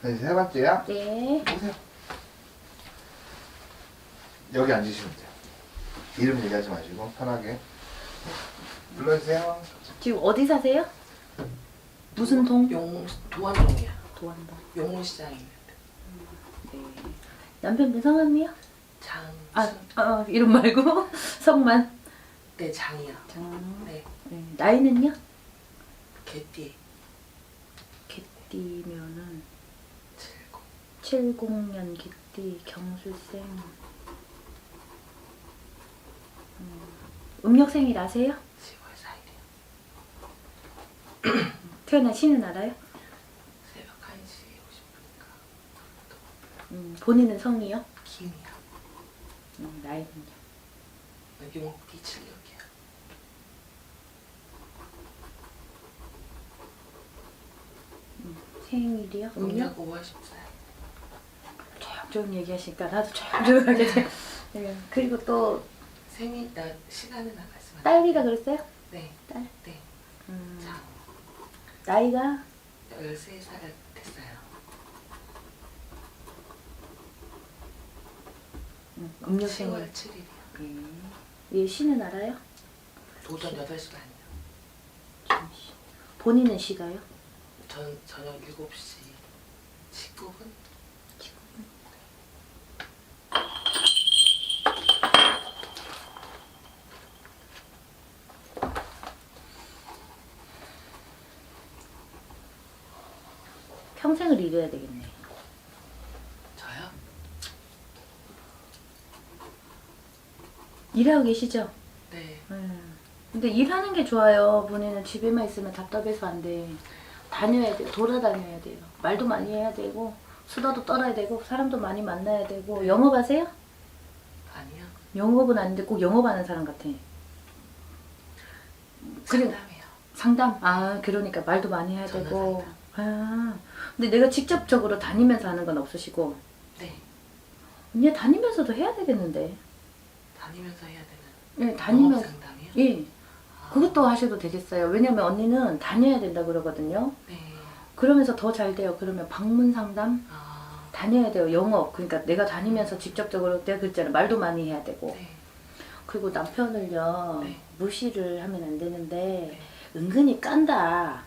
네, 세 번째야. 네. 보세요. 여기 앉으시면 돼요. 이름 얘기하지 마시고 편하게 불러주세요. 지금 어디 사세요? 무슨 동? 도안동이야. 도안동. 용문시장에 있는데. 네. 남편분 성함이요? 장. 이름 말고 성만. 네, 장이요. 장. 네. 네. 나이는요? 개띠. 개띠면은 70. 70년 개띠 경술생. 음력생일 아세요? 10월 4일이요. 태어난 시는 알아요? 새벽 1시 50분인가. 본인은 성이요? 김이요. 나이는요? 용띠 76이요. 생일이요? 음력? 음력 5월 14일. 조용조용 얘기하시니까 나도 조용조용하게 돼. 네. 그리고 또 생일 날 시간은 안 말씀하세요. 딸이라 그랬어요? 네. 딸? 네. 음, 장. 나이가 13살 됐어요. 음력생일. 10월 7일이요. 얘 시는 알아요? 오전 8시 반이요. 잠시. 본인은 시가요? 저녁 7시 19분? 평생을 일해야 되겠네. 저요? 일하고 계시죠? 네. 근데 일하는 게 좋아요. 본인은 집에만 있으면 답답해서 안 돼. 다녀야 돼. 돌아다녀야 돼요. 말도 많이 해야 되고 수다도 떨어야 되고 사람도 많이 만나야 되고. 영업하세요? 아니요. 영업은 아닌데 꼭 영업하는 사람 같아. 그리고 상담이요. 상담? 아, 그러니까 말도 많이 해야 전화 되고. 상담. 아, 근데 내가 직접적으로 다니면서 하는 건 없으시고. 네. 언니 다니면서도 해야 되겠는데. 다니면서 해야 예, 되는 다니면서. 영업 상담이요? 예. 그것도 하셔도 되겠어요. 왜냐면 언니는 다녀야 된다 그러거든요. 네. 그러면서 더 잘 돼요. 그러면 방문 상담 다녀야 돼요. 영업. 그러니까 내가 다니면서 직접적으로 내가 그랬잖아요. 말도 많이 해야 되고. 네. 그리고 남편을요. 네. 무시를 하면 안 되는데 네. 은근히 깐다.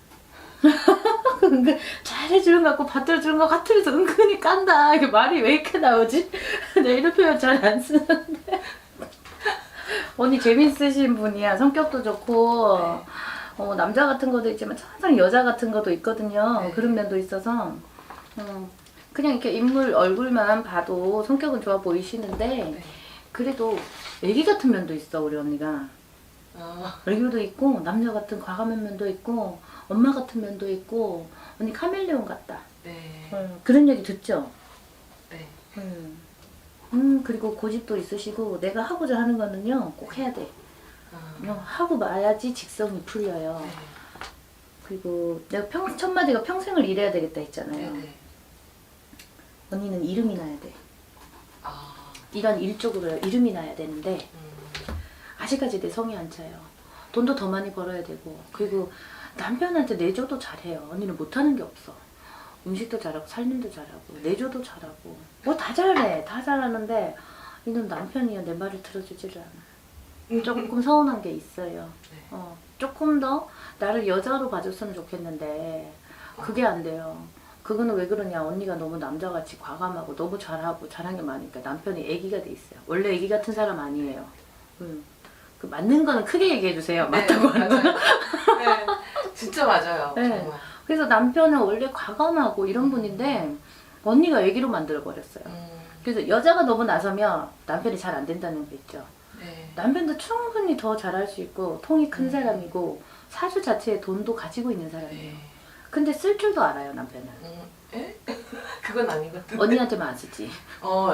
은근 잘해주는 것 같고 받들어주는 것 같으면서 은근히 깐다. 이게 말이 왜 이렇게 나오지? 내가 이런 표현 잘 안 쓰는데. 언니 재밌으신 분이야. 성격도 좋고 네. 남자 같은 것도 있지만 항상 여자 같은 것도 있거든요. 네. 그런 면도 있어서 그냥 이렇게 인물 얼굴만 봐도 성격은 좋아 보이시는데 네. 그래도 애기 같은 면도 있어. 우리 언니가 애교도 있고 남자 같은 과감한 면도 있고 엄마 같은 면도 있고 언니 카멜레온 같다. 네. 그런 얘기 듣죠? 네. 그리고 고집도 있으시고 내가 하고자 하는 거는요 꼭 해야 돼. 그냥 네. 하고 말아야지 직성이 풀려요. 그리고 내가 첫 마디가 평생을 일해야 되겠다 했잖아요. 네. 언니는 이름이 나야 돼. 아. 이런 일적으로 이름이 나야 되는데 아직까지 내 성이 안 차요. 돈도 더 많이 벌어야 되고 그리고 남편한테 내줘도 잘해요. 언니는 못하는 게 없어. 음식도 잘하고 살림도 잘하고 내줘도 잘하고 뭐 다 잘해. 다 잘하는데 이놈 남편이요 내 말을 들어주지를 않아. 조금 서운한 게 있어요. 네. 조금 더 나를 여자로 봐줬으면 좋겠는데 그게 안 돼요. 그거는 왜 그러냐. 언니가 너무 남자같이 과감하고 너무 잘하고 잘한 게 많으니까 남편이 애기가 돼 있어요. 원래 애기 같은 사람 아니에요. 그 맞는 거는 크게 얘기해 주세요. 맞다고 하는 거는. 네. 진짜 맞아요. 네. 정말. 그래서 남편은 원래 과감하고 이런 분인데 언니가 애기로 만들어 버렸어요. 그래서 여자가 너무 나서면 남편이 잘 안 된다는 거 있죠. 네. 남편도 충분히 더 잘할 수 있고 통이 큰 사람이고 사주 자체에 돈도 가지고 있는 사람이에요. 네. 근데 쓸 줄도 알아요 남편은. 에? 그건 아닌 것 같은데. 언니한테만 안 쓰지.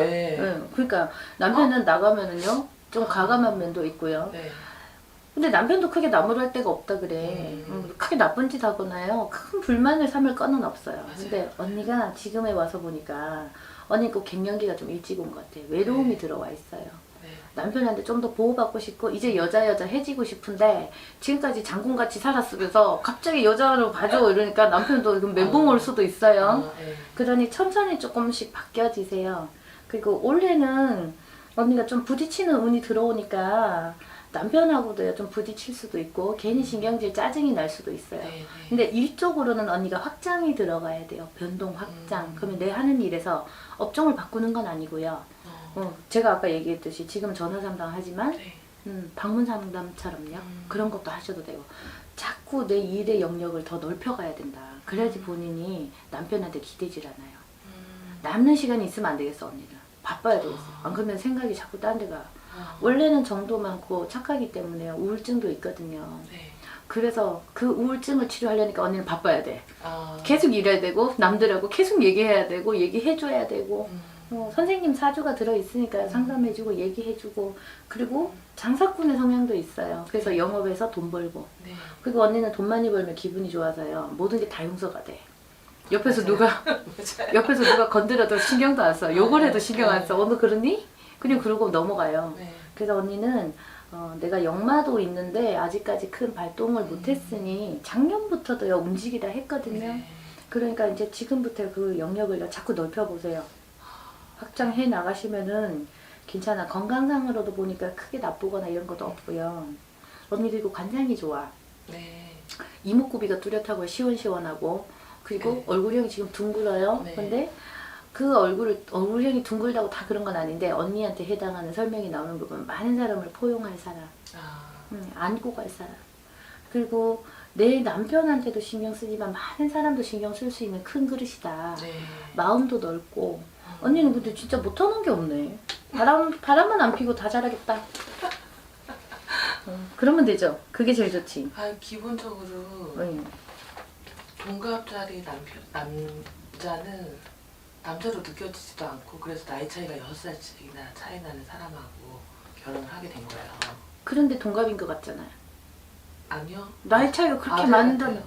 예. 그러니까 남편은 나가면은요 좀 과감한 면도 있고요. 네. 근데 남편도 크게 나무랄 데가 없다 그래. 크게 나쁜 짓 하거나요 큰 불만을 삼을 건은 없어요. 맞아요. 근데 언니가 지금에 와서 보니까 언니 꼭 갱년기가 좀 일찍 온 것 같아. 외로움이 네. 들어와 있어요. 네. 네. 남편한테 좀 더 보호받고 싶고 이제 여자 해지고 싶은데 지금까지 장군같이 살았으면서 갑자기 여자로 봐줘 이러니까 남편도 멘붕 올 수도 있어요. 네. 그러니 천천히 조금씩 바뀌어지세요. 그리고 원래는 언니가 좀 부딪히는 운이 들어오니까 남편하고도 좀 부딪힐 수도 있고 괜히 신경질 짜증이 날 수도 있어요. 네. 근데 일적으로는 언니가 확장이 들어가야 돼요. 변동 확장. 그러면 내 하는 일에서 업종을 바꾸는 건 아니고요. 제가 아까 얘기했듯이 지금 전화 상담하지만 네. 방문 상담처럼요. 그런 것도 하셔도 되고 자꾸 내 일의 영역을 더 넓혀가야 된다. 그래야지 본인이 남편한테 기대질 않아요. 남는 시간이 있으면 안 되겠어 언니는. 바빠야 되겠어. 안 그러면 생각이 자꾸 딴 데 가. 원래는 정도 많고 착하기 때문에 우울증도 있거든요. 네. 그래서 그 우울증을 치료하려니까 언니는 바빠야 돼. 아. 계속 일해야 되고 남들하고 계속 얘기해야 되고 얘기해줘야 되고 선생님 사주가 들어있으니까 상담해주고 얘기해주고 그리고 장사꾼의 성향도 있어요. 그래서 영업에서 돈 벌고 네. 그리고 언니는 돈 많이 벌면 기분이 좋아서요. 모든 게 다 용서가 돼. 옆에서 맞아요. 누가 옆에서 누가 건드려도 신경도 안 써. 욕을 해도 신경 안 써. 너 그러니? 그냥 그러고 넘어가요. 네. 그래서 언니는 내가 역마도 있는데 아직까지 큰 발동을 못했으니 작년부터도요 움직이다 했거든요. 네. 그러니까 이제 지금부터 그 영역을 자꾸 넓혀보세요. 확장해 나가시면은 괜찮아. 건강상으로도 보니까 크게 나쁘거나 이런 것도 없고요. 언니 그리고 관장이 좋아. 네. 이목구비가 뚜렷하고 시원시원하고 그리고 네. 얼굴형이 지금 둥글어요. 네. 근데 그 얼굴형이 둥글다고 다 그런 건 아닌데 언니한테 해당하는 설명이 나오는 부분 많은 사람을 포용할 사람, 아. 안고 갈 사람, 그리고 내 남편한테도 신경 쓰지만 많은 사람도 신경 쓸 수 있는 큰 그릇이다. 네. 마음도 넓고 언니는 근데 진짜 못하는 게 없네. 바람만 안 피고 다 잘하겠다. 그러면 되죠. 그게 제일 좋지. 아, 기본적으로 동갑자리 남자는 남자로 느껴지지도 않고 그래서 나이 차이가 6살씩이나 차이 나는 사람하고 결혼을 하게 된 거예요. 그런데 동갑인 것 같잖아요. 아니요. 나이 차이가 그렇게 아들 많이 같아요. 나는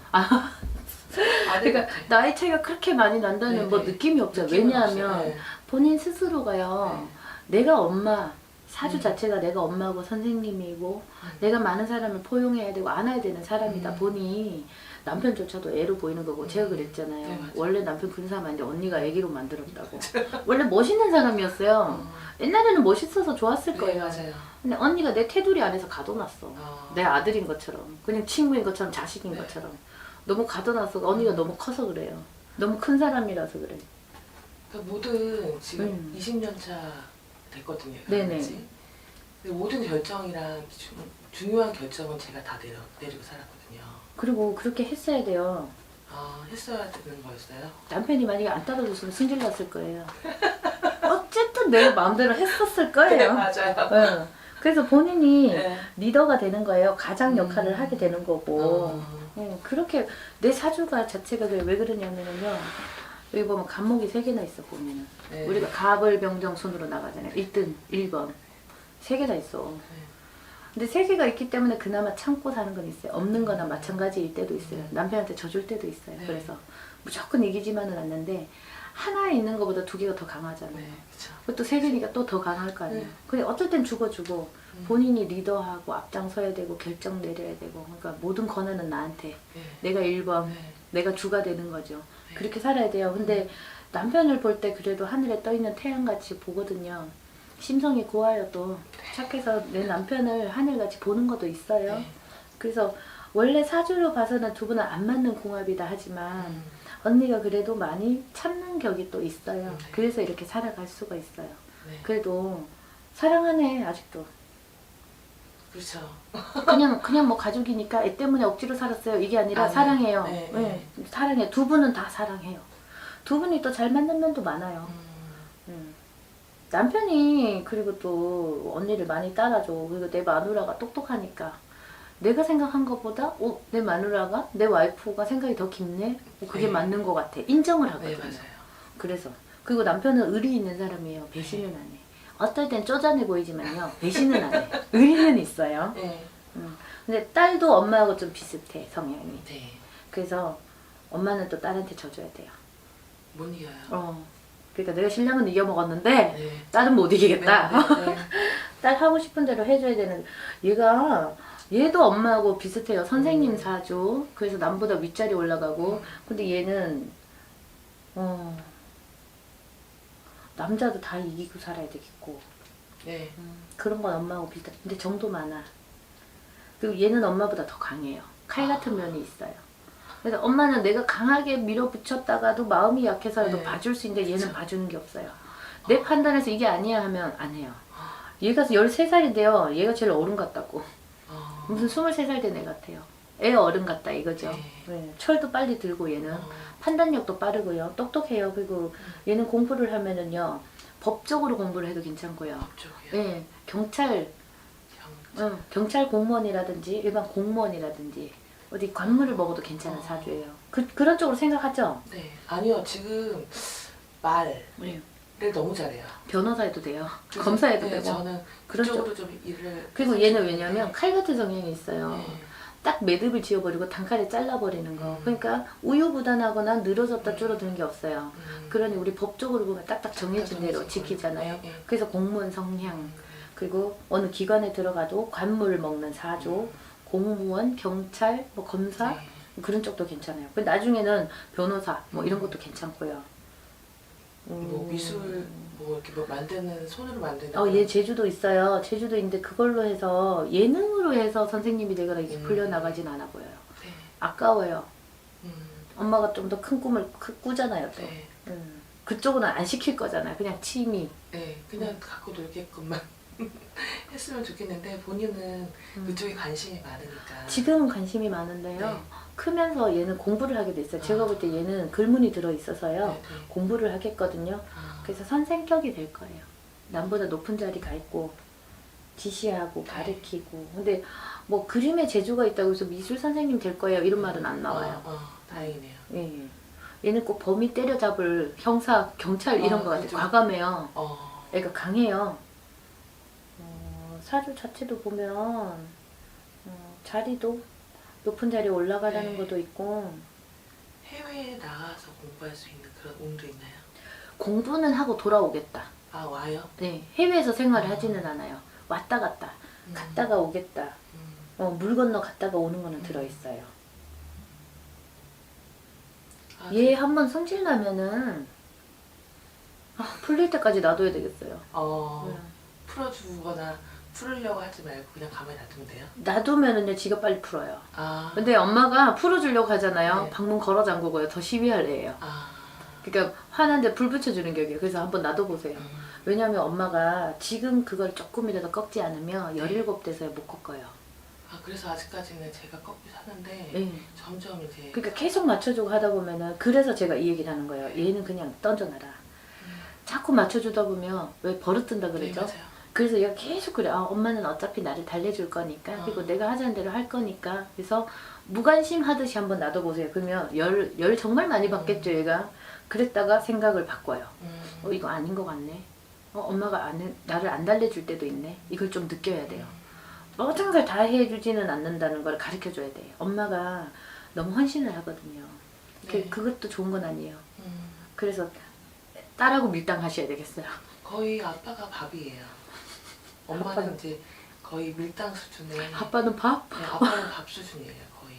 그러니까 나이 차이가 그렇게 많이 난다는 네네. 뭐 느낌이 없죠. 느낌은 왜냐하면 없어요. 네. 본인 스스로가요. 내가 엄마 사주 자체가 내가 엄마고 선생님이고 내가 많은 사람을 포용해야 되고 안아야 되는 사람이다 보니 남편조차도 애로 보이는 거고 제가 그랬잖아요. 네, 맞아요. 원래 남편 그런 사람 아닌데 언니가 애기로 만들었다고. 원래 멋있는 사람이었어요. 옛날에는 멋있어서 좋았을 네, 거예요. 맞아요. 근데 언니가 내 테두리 안에서 가둬놨어. 아. 내 아들인 것처럼 그냥 친구인 것처럼 자식인 네. 것처럼 너무 가둬놨어. 언니가 너무 커서 그래요. 너무 큰 사람이라서 그래. 그러니까 모든 지금 20년 차 됐거든요. 네네. 결혼한지. 근데 모든 결정이랑 중요한 결정은 제가 다 내리고 살았거든요. 그리고 그렇게 했어야 돼요. 아, 했어야 되는 거였어요? 남편이 만약에 안 따라줬으면 승질 났을 거예요. 어쨌든 내 마음대로 했었을 네, 거예요. 맞아요. 네. 그래서 본인이 네. 리더가 되는 거예요. 가장 역할을 하게 되는 거고. 어. 그렇게 내 사주가 자체가 왜 그러냐면요. 여기 보면 갑목이 3개나 있어 보면은. 네. 우리가 갑을 병정 순으로 나가잖아요. 1등, 1번. 3개나 있어. 근데 3개가 있기 때문에 그나마 참고 사는 건 있어요. 없는 거나 마찬가지일 때도 있어요. 남편한테 져줄 때도 있어요. 네. 그래서 무조건 이기지만은 않는데 하나에 있는 것보다 2개가 더 강하잖아요. 네, 그쵸. 그것도 3개니까 또 더 강할 거 아니에요. 네. 근데 어떨 땐 죽어주고 본인이 리더하고 앞장서야 되고 결정 내려야 되고 그러니까 모든 권한은 나한테 네. 내가 1번 네. 내가 주가 되는 거죠. 네. 그렇게 살아야 돼요. 근데 남편을 볼 때 그래도 하늘에 떠있는 태양같이 보거든요. 심성이 고와요 또. 착해서 내 남편을 하늘같이 보는 것도 있어요. 네. 그래서 원래 사주로 봐서는 두 분은 안 맞는 궁합이다 하지만 언니가 그래도 많이 참는 격이 또 있어요. 네. 그래서 이렇게 살아갈 수가 있어요. 네. 그래도 사랑하네 아직도. 그렇죠. 그냥 뭐 가족이니까 애 때문에 억지로 살았어요. 이게 아니라 아, 네. 사랑해요. 네, 네, 네. 사랑해. 두 분은 다 사랑해요. 두 분이 또 잘 맞는 면도 많아요. 남편이 그리고 또 언니를 많이 따라줘. 그리고 내 마누라가 똑똑하니까 내가 생각한 것보다 내 마누라가 내 와이프가 생각이 더 깊네. 그게 네. 맞는 것 같아. 인정을 네, 하거든요. 맞아요. 그래서 그리고 남편은 의리 있는 사람이에요. 배신은 안 해. 어떨 땐 쪼잔해 보이지만요. 배신은 안 해. 의리는 있어요. 네. 근데 딸도 엄마하고 좀 비슷해 성향이. 네. 그래서 엄마는 또 딸한테 져줘야 돼요. 못 이겨요. 그러니까 내가 신랑은 이겨먹었는데 네. 딸은 못 이기겠다. 네, 네, 네. 딸 하고 싶은 대로 해줘야 되는 얘도 엄마하고 비슷해요. 선생님 사주. 그래서 남보다 윗자리 올라가고. 근데 얘는 남자도 다 이기고 살아야 되겠고. 네. 그런 건 엄마하고 비슷해. 근데 정도 많아. 그리고 얘는 엄마보다 더 강해요. 칼 같은 면이 있어요. 그래서 엄마는 내가 강하게 밀어붙였다가도 마음이 약해서라도 네. 봐줄 수 있는데 얘는 그쵸. 봐주는 게 없어요. 내 판단에서 이게 아니야 하면 안 해요. 얘가 13살인데요. 얘가 제일 어른 같다고. 무슨 23살 된 애 같아요. 애 어른 같다 이거죠. 네. 네. 철도 빨리 들고 얘는 판단력도 빠르고요. 똑똑해요. 그리고 얘는 공부를 하면은요. 법적으로 공부를 해도 괜찮고요. 법적이요. 네. 경찰 공무원이라든지 일반 공무원이라든지 어디 관물을 먹어도 괜찮은 사주예요. 그런 쪽으로 생각하죠? 네. 아니요. 지금 말을 네. 너무 잘해요. 변호사해도 돼요. 그래서, 검사해도 네, 되고. 저는 그런 그쪽으로 좀 일을. 그리고 해서 얘는 좀- 왜냐면 칼 같은 성향이 있어요. 네. 딱 매듭을 지어버리고 단칼에 잘라버리는 거. 그러니까 우유부단하거나 늘어졌다 줄어드는 게 없어요. 그러니 우리 법적으로 보면 딱딱 정해진 대로 정해진 지키잖아요. 거. 네, 네. 그래서 공무원 성향, 그리고 어느 기관에 들어가도 관물 먹는 사주, 공무원, 경찰, 뭐 검사 네. 그런 쪽도 괜찮아요. 근데 나중에는 변호사 뭐 이런 것도 괜찮고요. 뭐 미술 뭐 이렇게 뭐 만드는 손으로 만드는. 얘 제주도 있어요. 제주도 있는데 그걸로 해서 예능으로 해서 선생님이 되거나 이렇게 풀려나가진 않아 보여요. 네. 아까워요. 음. 엄마가 좀 더 큰 꿈을 꾸잖아요. 또. 네. 그쪽은 안 시킬 거잖아요. 그냥 취미. 네. 그냥 갖고 놀게끔만 했으면 좋겠는데 본인은 그쪽에 관심이 많으니까. 지금은 관심이 많은데요. 네. 크면서 얘는 공부를 하게 됐어요. 제가 볼 때 얘는 글문이 들어있어서요. 네, 네. 공부를 하겠거든요. 그래서 선생격이 될 거예요. 남보다 높은 자리 가 있고 지시하고 가르치고. 근데 뭐 그림에 재주가 있다고 해서 미술 선생님 될 거예요. 이런 말은 안 나와요. 다행이네요. 예. 얘는 꼭 범인 때려잡을 형사, 경찰 이런 거 같아요. 그죠. 과감해요. 어. 애가 강해요. 사주 자체도 보면 자리도 높은 자리에 올라가라는 네. 것도 있고 해외에 나가서 공부할 수 있는 그런 운도 있나요? 공부는 하고 돌아오겠다. 아 와요? 네, 해외에서 생활을 하지는 않아요. 왔다 갔다, 갔다가 오겠다. 물 건너 갔다가 오는 거는 들어있어요. 얘 한번 성질 나면은 풀릴 때까지 놔둬야 되겠어요. 풀어주거나 풀으려고 하지 말고 그냥 가만히 놔두면 돼요? 놔두면은요 지가 빨리 풀어요. 아. 근데 엄마가 풀어주려고 하잖아요. 네. 방문 걸어 잠그고요. 더 시비할 애예요. 아. 그러니까 화난데 불 붙여주는 격이에요. 그래서 한번 놔둬보세요. 왜냐면 엄마가 지금 그걸 조금이라도 꺾지 않으면 17대서야 못 꺾어요. 아 그래서 아직까지는 제가 꺾고 사는데 네. 점점 이제. 그러니까 계속 맞춰주고 하다 보면은 그래서 제가 이 얘기를 하는 거예요. 얘는 그냥 던져놔라. 자꾸 맞춰주다 보면 왜 버릇든다 네, 그랬죠? 맞아요. 그래서 얘가 계속 그래. 엄마는 어차피 나를 달래줄 거니까 그리고 내가 하자는 대로 할 거니까 그래서 무관심 하듯이 한번 놔둬보세요. 그러면 열 정말 많이 받겠죠 얘가. 그랬다가 생각을 바꿔요. 이거 아닌 것 같네. 엄마가 나를 안 달래줄 때도 있네. 이걸 좀 느껴야 돼요. 모든 걸 다 해주지는 않는다는 걸 가르쳐줘야 돼요. 엄마가 너무 헌신을 하거든요. 네. 그것도 좋은 건 아니에요. 그래서 딸하고 밀당하셔야 되겠어요. 거의 아빠가 밥이에요. 엄마는 이제 거의 밀당 수준에. 아빠는 밥? 네, 아빠는 밥 수준이에요 거의.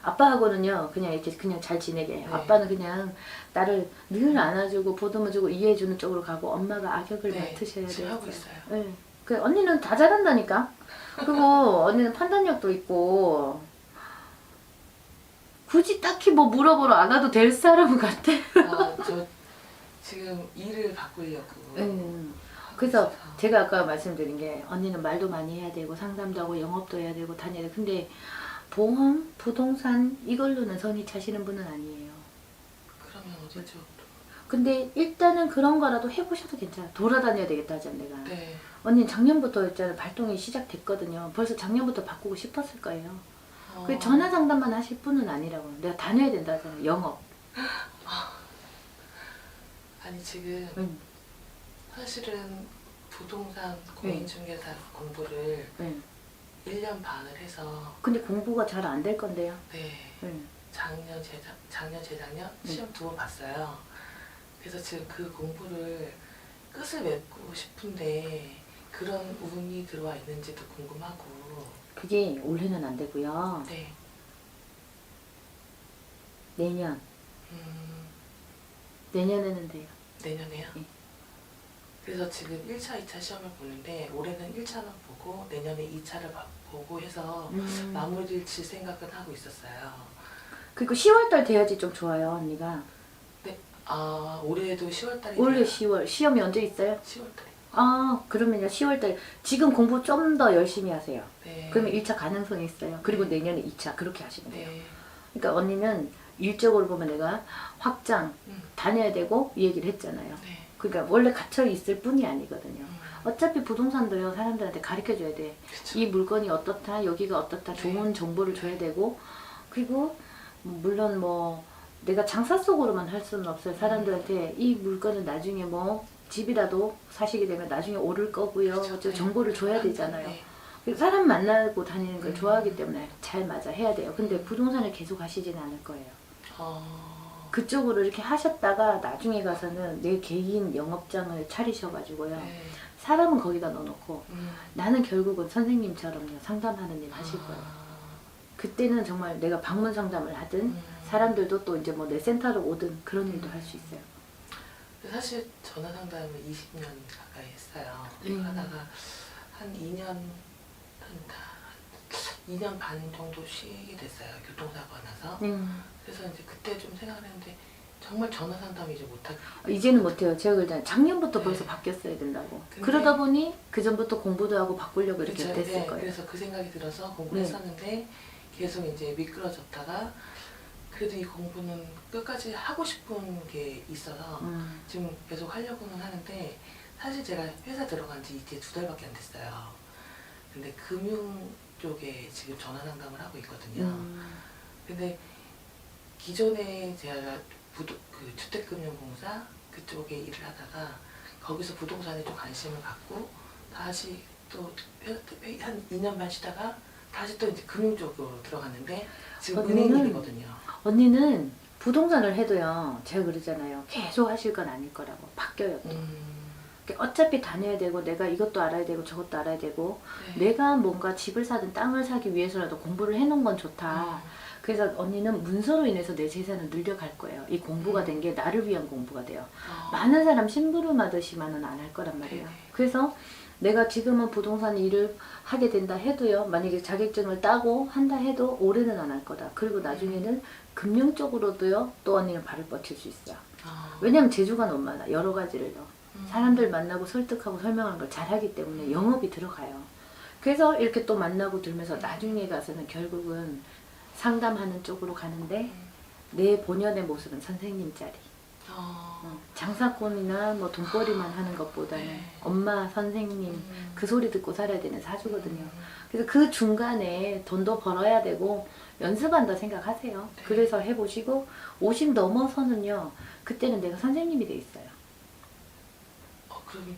아빠하고는요 그냥 이렇게 그냥 잘 지내게 해요. 네. 아빠는 그냥 나를 늘 안아주고 보듬어주고 이해해주는 쪽으로 가고 엄마가 악역을 네, 맡으셔야 지금 돼요. 하고 있어요. 네. 그 언니는 다 잘한다니까. 그리고 언니는 판단력도 있고 굳이 딱히 뭐 물어보러 안 와도 될 사람 같아. 저 지금 일을 바꾸려고. 그래서 있어서. 제가 아까 말씀드린 게 언니는 말도 많이 해야 되고 상담도 하고 영업도 해야 되고 다녀야 돼. 근데 보험, 부동산 이걸로는 성이 차시는 분은 아니에요. 그러면 어디죠? 근데 일단은 그런 거라도 해보셔도 괜찮아. 돌아다녀야 되겠다 하잖아 내가. 네. 언니는 작년부터 있잖아 발동이 시작됐거든요. 벌써 작년부터 바꾸고 싶었을 거예요. 그 전화 상담만 하실 분은 아니라고. 내가 다녀야 된다 하잖아. 영업. 아니 지금 사실은 부동산 공인중개사 공부를 1년 반을 해서. 근데 공부가 잘 안 될 건데요. 네. 작년, 재작년 시험 2번 봤어요. 그래서 지금 그 공부를 끝을 맺고 싶은데 그런 운이 들어와 있는지도 궁금하고. 그게 올해는 안 되고요. 네. 내년. 음, 내년에는 돼요. 내년에요? 네. 그래서 지금 1차, 2차 시험을 보는데 올해는 1차만 보고 내년에 2차를 보고 해서 마무리를 칠 생각은 하고 있었어요. 그리고 10월달 돼야지 좀 좋아요, 언니가. 아, 올해도 10월달이 올해 10월. 시험이 언제 있어요? 10월달에. 아, 그러면요, 10월달. 지금 공부 좀 더 열심히 하세요. 네. 그러면 1차 가능성이 있어요. 그리고 내년에 2차. 그렇게 하시면 돼요. 네. 그러니까 언니는 일적으로 보면 내가 확장, 다녀야 되고 이 얘기를 했잖아요. 네. 그러니까 원래 갇혀 있을 뿐이 아니거든요. 음, 어차피 부동산도요, 사람들한테 가르쳐 줘야 돼. 그쵸. 이 물건이 어떻다, 여기가 어떻다, 네. 좋은 정보를 줘야 되고, 그리고 물론 뭐 내가 장사 속으로만 할 수는 없어요. 사람들한테 이 물건은 나중에 뭐 집이라도 사시게 되면 나중에 오를 거고요. 그쵸. 어째 네. 정보를 줘야 되잖아요. 네. 그리고 사람 만나고 다니는 걸 음. 좋아하기 때문에 잘 맞아 해야 돼요. 근데 부동산을 계속 하시진 않을 거예요. 그쪽으로 이렇게 하셨다가 나중에 가서는 내 개인 영업장을 차리셔가지고요. 네. 사람은 거기다 넣어놓고 음. 나는 결국은 선생님처럼요 상담하는 일 하실 거예요. 그때는 정말 내가 방문 상담을 하든 사람들도 또 이제 뭐 내 센터로 오든 그런 일도 할 수 있어요. 사실 전화 상담을 20년 가까이 했어요. 하다가 한 2년 반 정도 쉬게 됐어요. 교통사고가 나서. 그래서 이제 그때 좀 생각을 했는데 정말 전화 상담을 이제 못하겠어요. 이제는 못해요. 제가 그랬잖아요. 작년부터 네. 벌써 바뀌었어야 된다고. 근데- 그러다 보니 그 전부터 공부도 하고 바꾸려고 이렇게 그쵸? 됐을 네, 거예요. 그래서 그 생각이 들어서 공부를 네. 했었는데 계속 이제 미끄러졌다가 그래도 이 공부는 끝까지 하고 싶은 게 있어서 지금 계속 하려고는 하는데 사실 제가 회사 들어간 지 이제 2달밖에 안 됐어요. 근데 금융 쪽에 지금 전화 상담을 하고 있거든요. 근데 기존에 제가 그 주택금융공사 그쪽에 일을 하다가 거기서 부동산에 좀 관심을 갖고 다시 또 한 2년 반 쉬다가 다시 또 이제 금융 쪽으로 들어갔는데 지금 언니는 은행일이거든요. 언니는 부동산을 해도요. 제가 그러잖아요. 계속 하실 건 아닐 거라고. 바뀌어요. 또. 어차피 다녀야 되고 내가 이것도 알아야 되고 저것도 알아야 되고 네. 내가 뭔가 집을 사든 땅을 사기 위해서라도 공부를 해놓은 건 좋다. 그래서 언니는 문서로 인해서 내 재산을 늘려갈 거예요. 이 공부가 된 게 나를 위한 공부가 돼요. 많은 사람 심부름하듯이만은 안 할 거란 말이에요. 네네. 그래서 내가 지금은 부동산 일을 하게 된다 해도요. 만약에 자격증을 따고 한다 해도 올해는 안 할 거다. 그리고 나중에는 금융 쪽으로도요. 또 언니는 발을 뻗칠 수 있어요. 왜냐면 재주가 너무 많아. 여러 가지를 더. 사람들 만나고 설득하고 설명하는 걸 잘하기 때문에 영업이 들어가요. 그래서 이렇게 또 만나고 들면서 나중에 가서는 결국은 상담하는 쪽으로 가는데 내 본연의 모습은 선생님 자리. 장사꾼이나 뭐 돈벌이만 하는 것보다는 네. 엄마, 선생님 그 소리 듣고 살아야 되는 사주거든요. 그래서 그 중간에 돈도 벌어야 되고 연습한다 생각하세요. 네. 그래서 해보시고 50 넘어서는요. 그때는 내가 선생님이 돼 있어요. 그럼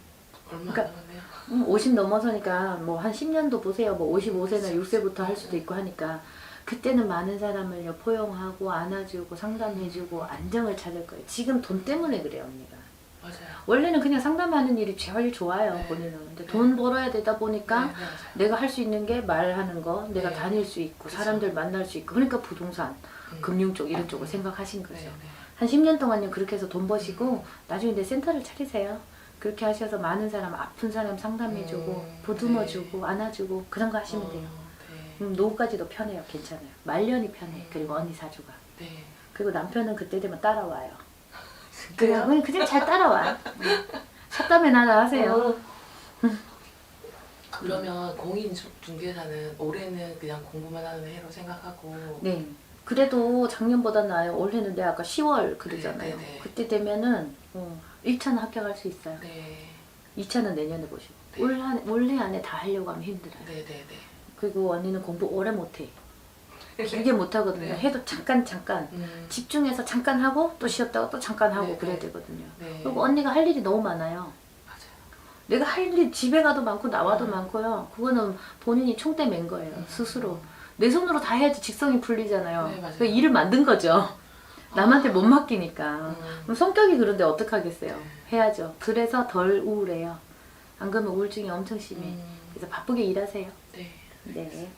얼마 안 그러니까 남았네요. 50 넘어서니까 뭐 한 10년도 보세요. 뭐 55세나 6세부터 할 수도 있고 하니까 그때는 많은 사람을요 포용하고 안아주고 상담해주고 안정을 찾을 거예요. 지금 돈 때문에 그래요, 언니가. 맞아요. 원래는 그냥 상담하는 일이 제일 좋아요, 네. 본인은. 근데 네. 돈 벌어야 되다 보니까 네, 맞아요. 내가 할 수 있는 게 말하는 거, 내가 네. 다닐 수 있고 그쵸. 사람들 만날 수 있고 그러니까 부동산, 금융 쪽 이런 쪽을 생각하신 거죠. 네, 네. 한 10년 동안요 그렇게 해서 돈 버시고 나중에 내 센터를 차리세요. 그렇게 하셔서 많은 사람, 아픈 사람 상담해주고 보듬어주고 안아주고 그런 거 하시면 돼요. 네. 노후까지도 편해요. 괜찮아요. 말년이 편해. 그리고 언니 사주가. 네. 그리고 남편은 그때 되면 따라와요. 그래요? 그냥 잘 따라와. 샷담에 나라 하세요. 그러면 공인중개사는 올해는 그냥 공부만 하는 해로 생각하고 네. 그래도 작년보다 나아요. 올해는 내가 아까 10월 그러잖아요. 네, 네, 네. 그때 되면은 1차는 합격할 수 있어요. 네. 2차는 내년에 보시고. 네. 올해 안에 다 하려고 하면 힘들어요. 네, 네, 네. 그리고 언니는 공부 오래 못해. 길게 못하거든요. 네. 해도 잠깐 집중해서 잠깐 하고 또 쉬었다가 또 잠깐 하고 네, 그래야 네. 되거든요. 네. 그리고 언니가 할 일이 너무 많아요. 맞아요. 내가 할 일이 집에 가도 많고 나와도 많고요. 그거는 본인이 총대 맨 거예요. 스스로. 내 손으로 다 해야지 직성이 풀리잖아요. 네, 맞아요. 그 일을 만든 거죠. 남한테 못 맡기니까. 그럼 성격이 그런데 어떡하겠어요. 네. 해야죠. 그래서 덜 우울해요. 안 그러면 우울증이 엄청 심해. 그래서 바쁘게 일하세요. 네. 네.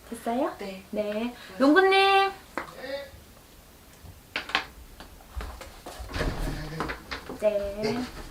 됐어요? 네. 네. 용구님. 네. 네.